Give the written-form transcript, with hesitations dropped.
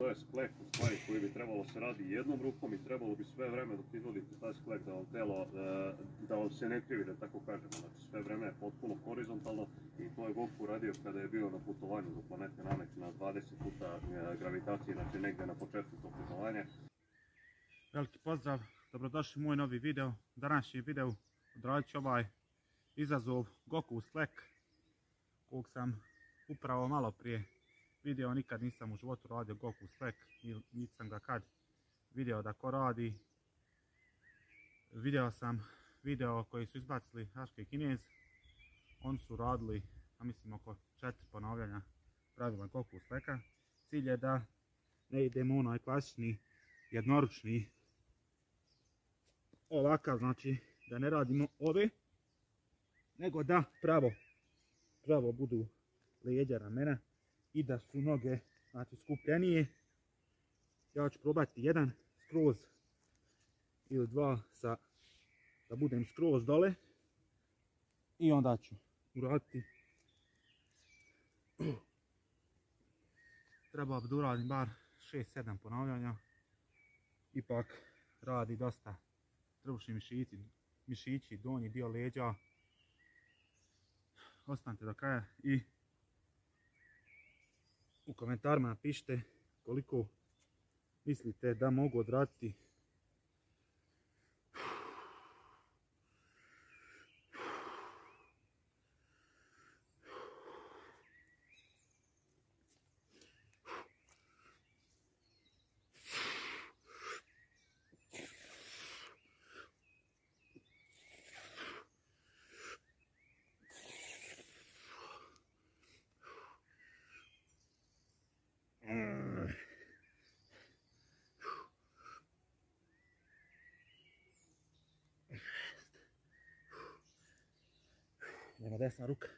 to je sklek u stvari koji bi trebalo se radi jednom rukom i trebalo bi sve vreme dok izvodite taj sklek da vam telo, da vam se ne krivi, da tako kažemo. Znači sve vreme je potpuno horizontalno i to je Goku radio kada je bio na putovanju do planete Namek na 20 puta gravitacije, znači negdje na početku tog putovanja. Veliki pozdrav, dobrodošli u moj novi video. U današnjem videu odradit ću ovaj izazov Goku Slack kog sam upravo malo prije video. Nikad nisam u životu radio Goku Slack, niti sam ga kad video da ko radi. Video sam video koji su izbacili Haške i Kinez. Oni su radili, a mislim, oko 4 ponavljanja pravila Goku Slacka. Cilj je da ne idemo onaj klasični jednoručni ovakav, znači da ne radimo ove, nego da pravo budu leđa, ramena i da su noge, znači, skupljenije. Ja ću probati jedan skroz ili dva da budem skroz dole i onda ću uraditi. Treba bi da uradim bar 6-7 ponavljanja. Ipak radi dosta trbušni mišići, donji dio leđa. Ostanite do kraja i u komentarima napišite koliko mislite da mogu odraditi. Idemo desna ruka.